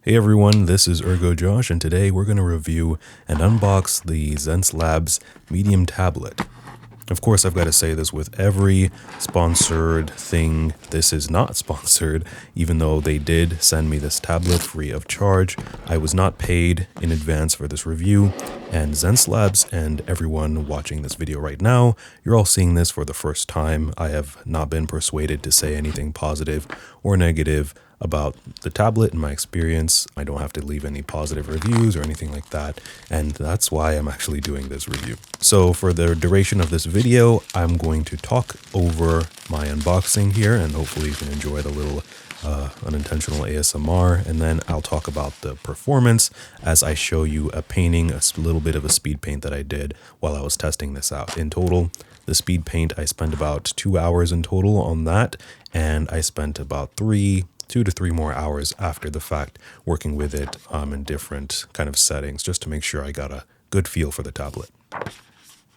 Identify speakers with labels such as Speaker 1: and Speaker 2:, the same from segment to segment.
Speaker 1: Hey everyone, this is Ergo Josh, and today we're going to review and unbox the Xencelabs Medium Tablet. Of course, I've got to say this with every sponsored thing. This is not sponsored, even though they did send me this tablet free of charge. I was not paid in advance for this review, and Xencelabs and everyone watching this video right now, you're all seeing this for the first time. I have not been persuaded to say anything positive or negative about the tablet. In my experience, I don't have to leave any positive reviews or anything like that, and that's why I'm actually doing this review. So for the duration of this video, I'm going to talk over my unboxing here, and hopefully you can enjoy the little unintentional ASMR, and then I'll talk about the performance as I show you a painting, a little bit of a speed paint that I did while I was testing this out. In total, the speed paint, I spent about 2 hours in total on that, and I spent about 2 to 3 more hours after the fact working with it in different kind of settings just to make sure I got a good feel for the tablet.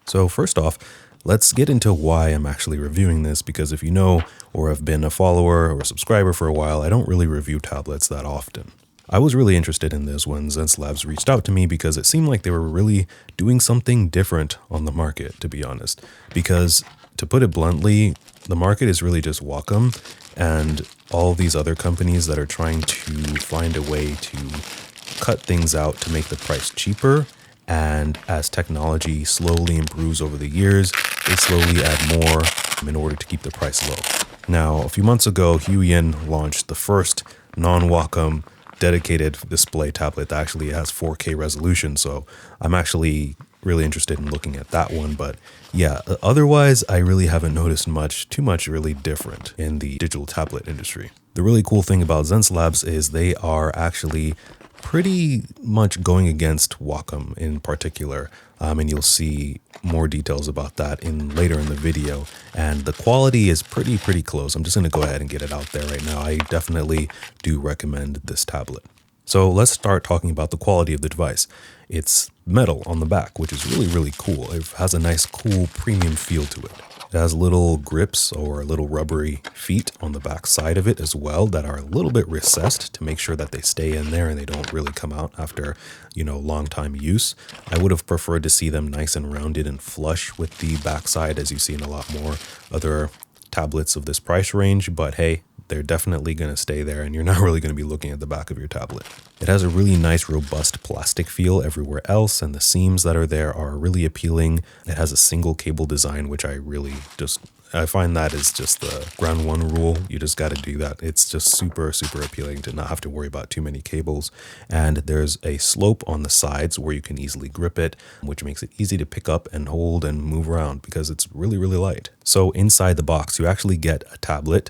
Speaker 1: So first off, let's get into why I'm actually reviewing this, because if you know or have been a follower or a subscriber for a while, I don't really review tablets that often. I was really interested in this when Xencelabs reached out to me because it seemed like they were really doing something different on the market, to be honest. Because, to put it bluntly, the market is really just Wacom and all these other companies that are trying to find a way to cut things out to make the price cheaper. And as technology slowly improves over the years, they slowly add more in order to keep the price low. Now, a few months ago, Huiyin launched the first non-Wacom dedicated display tablet that actually has 4K resolution. So I'm actually really interested in looking at that one. But yeah, otherwise, I really haven't noticed too much really different in the digital tablet industry. The really cool thing about Xencelabs is they are actually pretty much going against Wacom in particular, and you'll see more details about that later in the video. And the quality is pretty close. I'm just going to go ahead and get it out there right now. I definitely do recommend this tablet. So let's start talking about the quality of the device. It's metal on the back, which is really cool. It has a nice, cool, premium feel to it. It has little grips or little rubbery feet on the back side of it as well that are a little bit recessed to make sure that they stay in there and they don't really come out after, long time use. I would have preferred to see them nice and rounded and flush with the backside, as you see in a lot more other tablets of this price range, but hey, they're definitely going to stay there and you're not really going to be looking at the back of your tablet. It has a really nice robust plastic feel everywhere else, and the seams that are there are really appealing. It has a single cable design, which I find that is just the ground one rule. You just got to do that. It's just super appealing to not have to worry about too many cables. And there's a slope on the sides where you can easily grip it, which makes it easy to pick up and hold and move around because it's really light. So inside the box, you actually get a tablet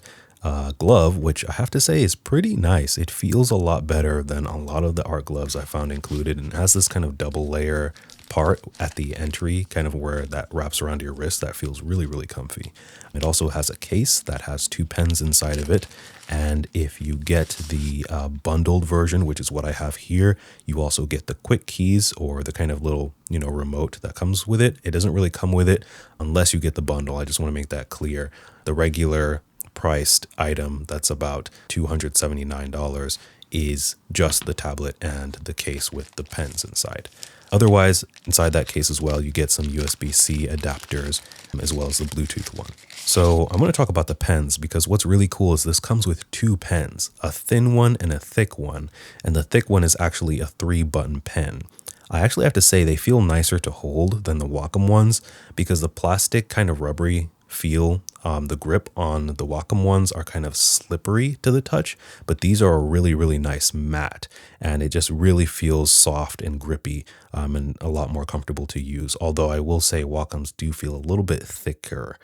Speaker 1: glove, which I have to say is pretty nice. It feels a lot better than a lot of the art gloves I found included, and has this kind of double layer part at the entry, kind of where that wraps around your wrist, that feels really comfy. It also has a case that has 2 pens inside of it, and if you get the bundled version, which is what I have here, you also get the quick keys or the kind of little remote that comes with it. It doesn't really come with it unless you get the bundle. I just want to make that clear. The regular priced item that's about $279 is just the tablet and the case with the pens inside. Otherwise, inside that case as well, you get some USB-C adapters as well as the Bluetooth one. So I'm going to talk about the pens because what's really cool is this comes with 2 pens, a thin one and a thick one. And the thick one is actually a 3-button pen. I actually have to say they feel nicer to hold than the Wacom ones because the plastic kind of rubbery feel, the grip on the Wacom ones are kind of slippery to the touch, but these are a really nice matte, and it just really feels soft and grippy and a lot more comfortable to use. Although I will say Wacoms do feel a little bit thicker,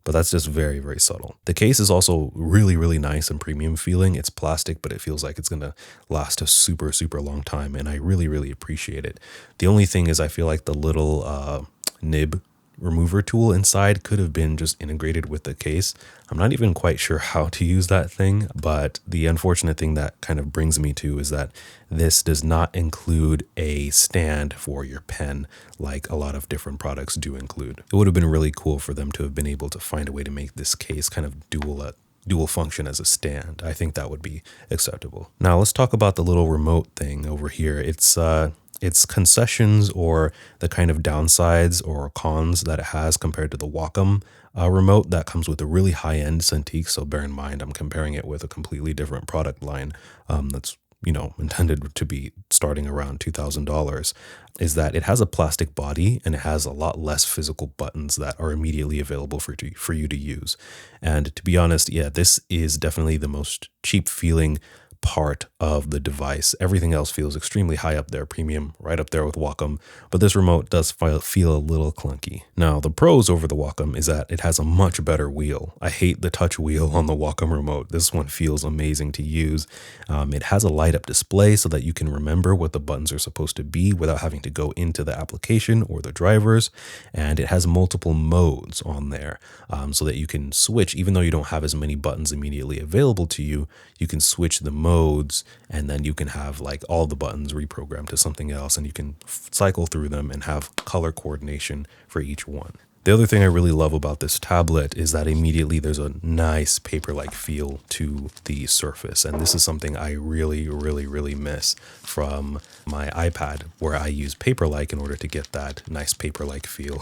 Speaker 1: but that's just very subtle. The case is also really nice and premium feeling. It's plastic, but it feels like it's going to last a super long time, and I really appreciate it. The only thing is I feel like the little nib remover tool inside could have been just integrated with the case. I'm not even quite sure how to use that thing, but the unfortunate thing that kind of brings me to is that this does not include a stand for your pen like a lot of different products do include. It would have been really cool for them to have been able to find a way to make this case kind of dual dual function as a stand. I think that would be acceptable. Now let's talk about the little remote thing over here. It's concessions or the kind of downsides or cons that it has compared to the Wacom remote that comes with a really high-end Cintiq. So bear in mind, I'm comparing it with a completely different product line that's intended to be starting around $2,000, is that it has a plastic body and it has a lot less physical buttons that are immediately available for you to use. And to be honest, yeah, this is definitely the most cheap feeling part of the device. Everything else feels extremely high up there, premium, right up there with Wacom, but this remote does feel a little clunky. Now, the pros over the Wacom is that it has a much better wheel. I hate the touch wheel on the Wacom remote. This one feels amazing to use. It has a light up display so that you can remember what the buttons are supposed to be without having to go into the application or the drivers, and it has multiple modes on there so that you can switch. Even though you don't have as many buttons immediately available to you, you can switch the modes, and then you can have like all the buttons reprogrammed to something else, and you can cycle through them and have color coordination for each one. The other thing I really love about this tablet is that immediately there's a nice paper-like feel to the surface. And this is something I really, really, really miss from my iPad, where I use paper-like in order to get that nice paper-like feel.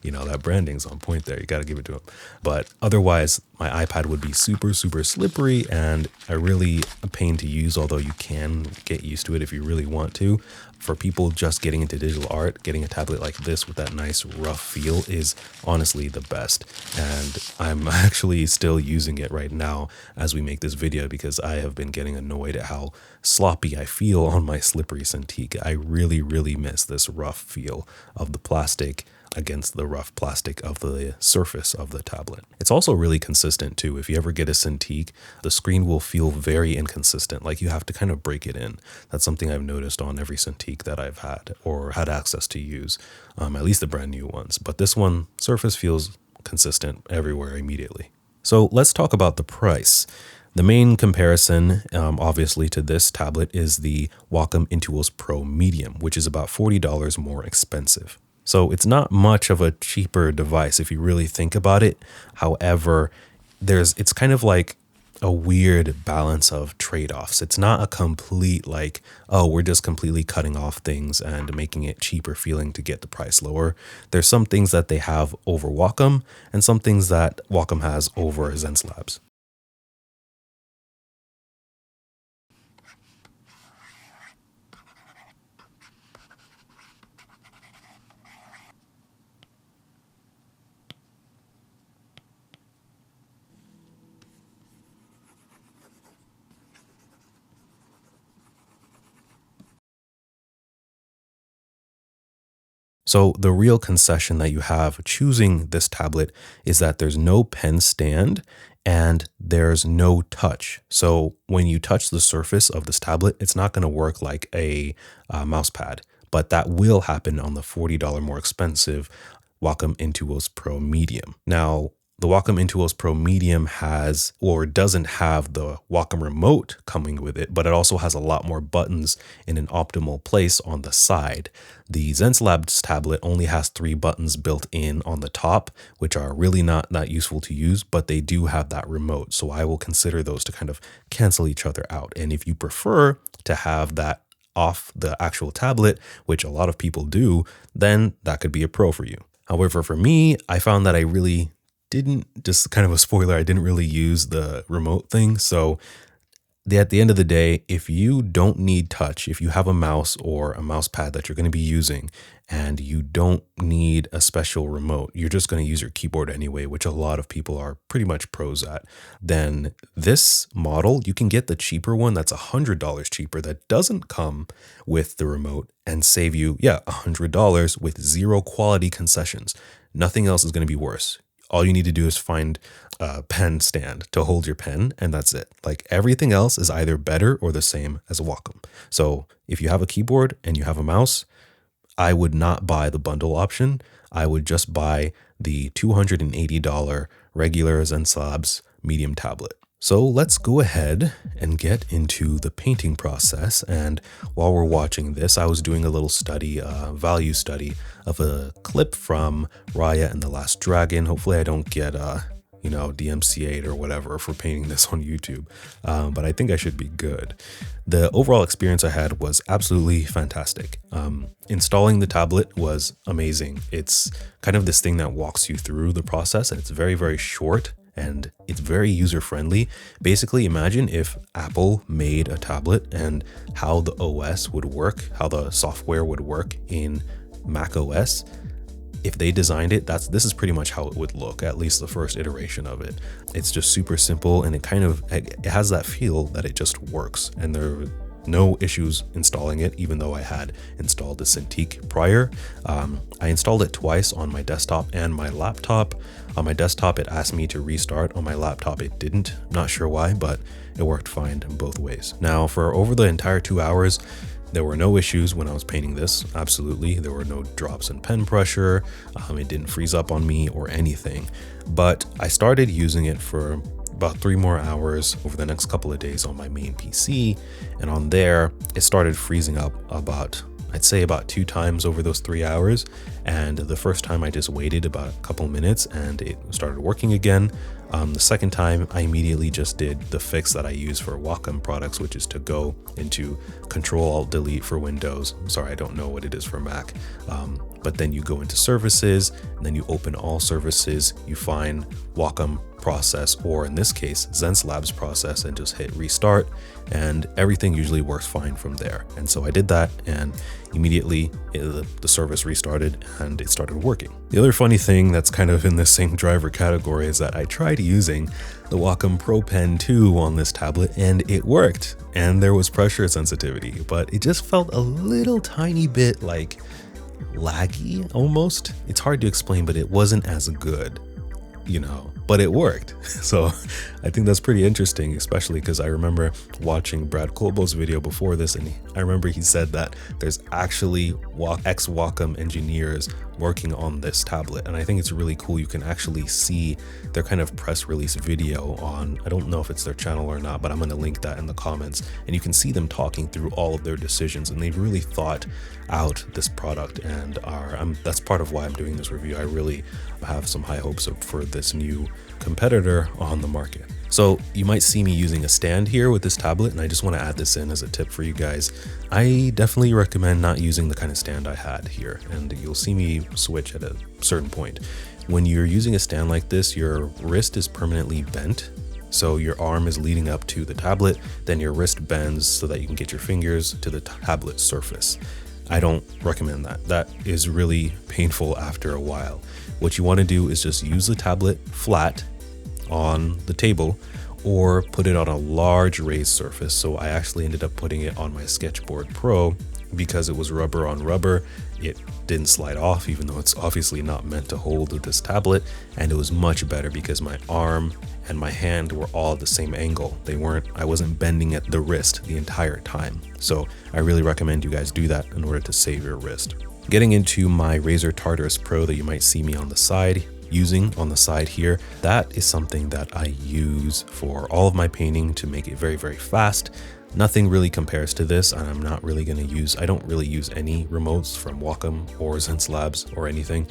Speaker 1: That branding's on point there. You got to give it to them. But otherwise, my iPad would be super, super slippery and a really a pain to use, although you can get used to it if you really want to. For people just getting into digital art, getting a tablet like this with that nice rough feel is honestly the best. And I'm actually still using it right now as we make this video because I have been getting annoyed at how sloppy I feel on my slippery Cintiq. I really, really miss this rough feel of the plastic against the rough plastic of the surface of the tablet. It's also really consistent too. If you ever get a Cintiq, the screen will feel very inconsistent, like you have to kind of break it in. That's something I've noticed on every Cintiq that I've had or had access to use, at least the brand new ones. But this one, surface feels consistent everywhere immediately. So let's talk about the price. The main comparison, obviously, to this tablet is the Wacom Intuos Pro Medium, which is about $40 more expensive. So it's not much of a cheaper device if you really think about it. However, it's kind of like a weird balance of trade-offs. It's not a complete like, oh, we're just completely cutting off things and making it cheaper feeling to get the price lower. There's some things that they have over Wacom and some things that Wacom has over Xencelabs. So the real concession that you have choosing this tablet is that there's no pen stand and there's no touch. So when you touch the surface of this tablet, it's not going to work like a mouse pad, but that will happen on the $40 more expensive Wacom Intuos Pro Medium. Now, the Wacom Intuos Pro Medium has or doesn't have the Wacom remote coming with it, but it also has a lot more buttons in an optimal place on the side. The Xencelabs tablet only has 3 buttons built in on the top, which are really not that useful to use, but they do have that remote. So I will consider those to kind of cancel each other out. And if you prefer to have that off the actual tablet, which a lot of people do, then that could be a pro for you. However, for me, I found that I really didn't, just kind of a spoiler, I didn't really use the remote thing. So at the end of the day, if you don't need touch, if you have a mouse or a mouse pad that you're going to be using and you don't need a special remote, you're just going to use your keyboard anyway, which a lot of people are pretty much pros at, then this model, you can get the cheaper one that's $100 cheaper that doesn't come with the remote and save you, $100 with zero quality concessions. Nothing else is going to be worse. All you need to do is find a pen stand to hold your pen, and that's it. Like everything else is either better or the same as a Wacom. So if you have a keyboard and you have a mouse, I would not buy the bundle option. I would just buy the $280 regular Xencelabs Medium Tablet. So let's go ahead and get into the painting process. And while we're watching this, I was doing a little study, value study of a clip from Raya and the Last Dragon. Hopefully I don't get, DMCA'd or whatever for painting this on YouTube, but I think I should be good. The overall experience I had was absolutely fantastic. Installing the tablet was amazing. It's kind of this thing that walks you through the process, and it's very, very short and it's very user-friendly. Basically, imagine if Apple made a tablet and how the OS would work, how the software would work in Mac OS. If they designed it, this is pretty much how it would look, at least the first iteration of it. It's just super simple, and it has that feel that it just works, and there are no issues installing it, even though I had installed the Cintiq prior. I installed it twice on my desktop and my laptop. On my desktop, it asked me to restart. On my laptop, it didn't. Not sure why, but it worked fine in both ways. Now, for over the entire 2 hours, there were no issues when I was painting this. Absolutely. There were no drops in pen pressure. It didn't freeze up on me or anything. But I started using it for about 3 more hours over the next couple of days on my main PC. And on there, it started freezing up I'd say about 2 times over those 3 hours. And the first time I just waited about a couple minutes and it started working again. The second time, I immediately just did the fix that I use for Wacom products, which is to go into Control-Alt-Delete for Windows. Sorry, I don't know what it is for Mac. But then you go into Services, and then you open all services, you find Wacom process, or in this case, Xencelabs process, and just hit restart, and everything usually works fine from there. And so I did that, and immediately the service restarted and it started working. The other funny thing that's kind of in the same driver category is that I tried using the Wacom Pro Pen 2 on this tablet and it worked, and there was pressure sensitivity, but it just felt a little tiny bit like laggy almost. It's hard to explain, but it wasn't as good, but it worked. So I think that's pretty interesting, especially because I remember watching Brad Colbo's video before this, and I remember he said that there's actually ex-Wacom engineers working on this tablet, and I think it's really cool. You can actually see their kind of press release video on, I don't know if it's their channel or not, but I'm going to link that in the comments, and you can see them talking through all of their decisions, and they've really thought out this product, and that's part of why I'm doing this review. I really have some high hopes for this new competitor on the market. So you might see me using a stand here with this tablet, and I just want to add this in as a tip for you guys. I definitely recommend not using the kind of stand I had here, and you'll see me switch at a certain point. When you're using a stand like this, your wrist is permanently bent. So your arm is leading up to the tablet, then your wrist bends so that you can get your fingers to the tablet surface. I don't recommend that. That is really painful after a while. What you want to do is just use the tablet flat on the table or put it on a large raised surface. So I actually ended up putting it on my Sketchboard Pro because it was rubber on rubber. It didn't slide off, even though it's obviously not meant to hold this tablet, and it was much better because my arm and my hand were all at the same angle. I wasn't bending at the wrist the entire time. So I really recommend you guys do that in order to save your wrist. Getting into my Razer Tartarus Pro that you might see me on the side using on the side here, that is something that I use for all of my painting to make it very, very fast. Nothing really compares to this, and I'm not really going to I don't really use any remotes from Wacom or Xencelabs or anything.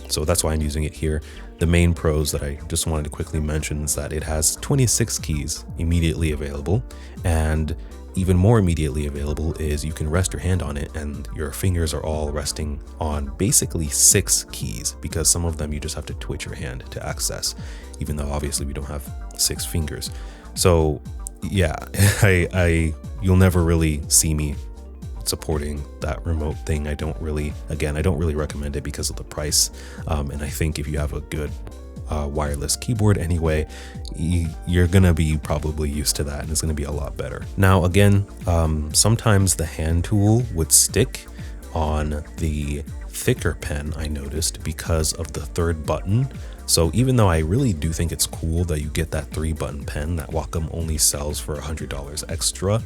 Speaker 1: So that's why I'm using it here. The main pros that I just wanted to quickly mention is that it has 26 keys immediately available, and even more immediately available is you can rest your hand on it and your fingers are all resting on basically 6 keys, because some of them you just have to twitch your hand to access, even though obviously we don't have 6 fingers. So yeah, you'll never really see me supporting that remote thing. I don't really recommend it because of the price. And I think if you have a good wireless keyboard anyway, you're gonna be probably used to that, and it's gonna be a lot better. Now again, sometimes the hand tool would stick on the thicker pen, I noticed, because of the 3rd button. So even though I really do think it's cool that you get that 3-button pen that Wacom only sells for $100 extra,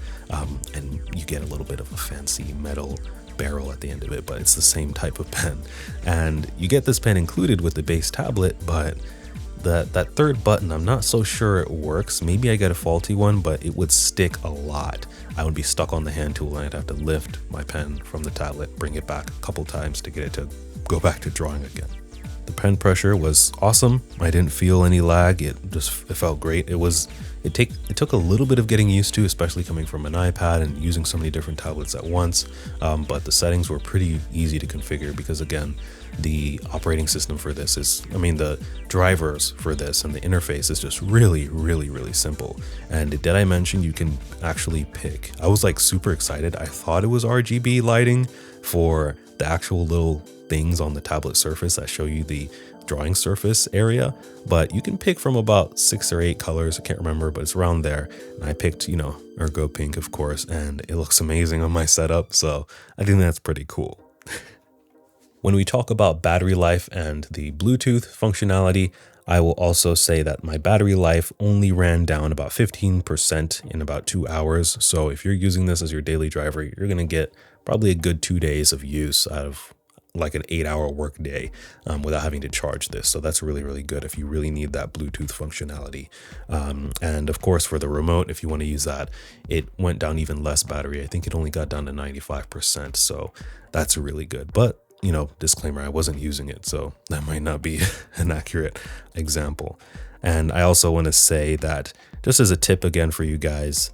Speaker 1: and you get a little bit of a fancy metal barrel at the end of it, but it's the same type of pen. And you get this pen included with the base tablet, but that 3rd button, I'm not so sure it works. Maybe I got a faulty one, but it would stick a lot. I would be stuck on the hand tool and I'd have to lift my pen from the tablet, bring it back a couple times to get it to go back to drawing again. The pen pressure was awesome. I didn't feel any lag. It felt great. It took a little bit of getting used to, especially coming from an iPad and using so many different tablets at once. But the settings were pretty easy to configure because, again, the operating system for this the drivers for this and the interface is just really, really, really simple. And did I mention you can actually pick? I was like super excited. I thought it was RGB lighting for the actual little things on the tablet surface that show you the drawing surface area, but you can pick from about 6 or 8 colors. I can't remember, but it's around there. And I picked, Ergo Pink, of course, and it looks amazing on my setup. So I think that's pretty cool. When we talk about battery life and the Bluetooth functionality, I will also say that my battery life only ran down about 15% in about 2 hours. So if you're using this as your daily driver, you're going to get probably a good 2 days of use out of like an 8-hour work day without having to charge this. So that's really, really good if you really need that Bluetooth functionality. And of course, for the remote, if you want to use that, it went down even less battery. I think it only got down to 95%. So that's really good. But disclaimer, I wasn't using it, so that might not be an accurate example. And I also want to say that just as a tip again for you guys,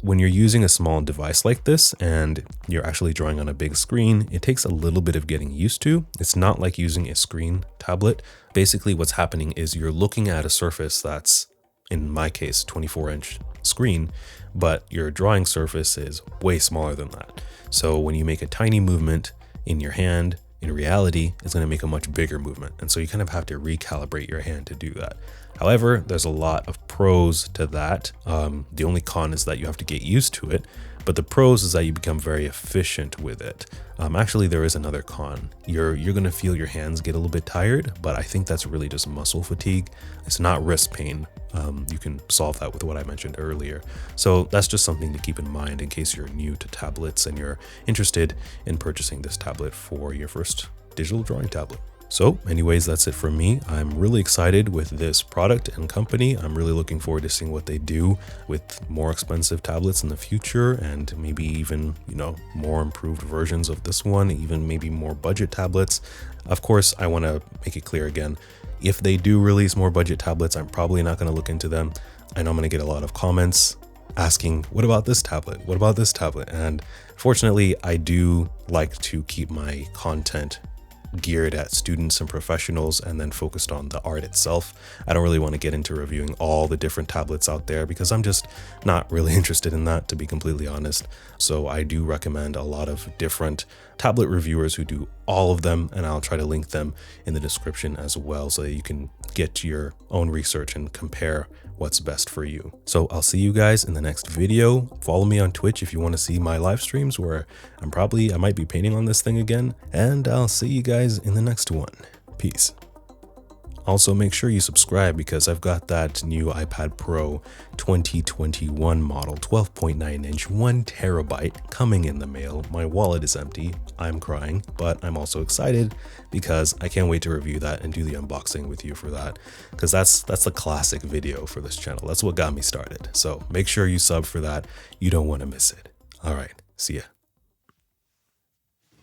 Speaker 1: when you're using a small device like this and you're actually drawing on a big screen, it takes a little bit of getting used to. It's not like using a screen tablet. Basically, what's happening is you're looking at a surface that's, in my case, 24-inch screen, but your drawing surface is way smaller than that. So when you make a tiny movement in your hand, in reality, it's going to make a much bigger movement. And so you kind of have to recalibrate your hand to do that. However, there's a lot of pros to that. The only con is that you have to get used to it, but the pros is that you become very efficient with it. Actually, there is another con. You're going to feel your hands get a little bit tired, but I think that's really just muscle fatigue. It's not wrist pain. You can solve that with what I mentioned earlier. So that's just something to keep in mind in case you're new to tablets and you're interested in purchasing this tablet for your first digital drawing tablet. So anyways, that's it for me. I'm really excited with this product and company. I'm really looking forward to seeing what they do with more expensive tablets in the future and maybe even, more improved versions of this one, even maybe more budget tablets. Of course, I want to make it clear again, if they do release more budget tablets, I'm probably not going to look into them. I know I'm going to get a lot of comments asking, what about this tablet? What about this tablet? And fortunately, I do like to keep my content geared at students and professionals and then focused on the art itself. I don't really want to get into reviewing all the different tablets out there because I'm just not really interested in that, to be completely honest. So I do recommend a lot of different tablet reviewers who do all of them, and I'll try to link them in the description as well so that you can get your own research and compare what's best for you. So I'll see you guys in the next video. Follow me on Twitch if you want to see my live streams where I might be painting on this thing again, and I'll see you guys in the next one. Peace. Also, make sure you subscribe because I've got that new iPad Pro 2021 model, 12.9-inch, 1 terabyte coming in the mail. My wallet is empty. I'm crying, but I'm also excited because I can't wait to review that and do the unboxing with you for that, because that's the classic video for this channel. That's what got me started. So make sure you sub for that. You don't want to miss it. All right, see ya.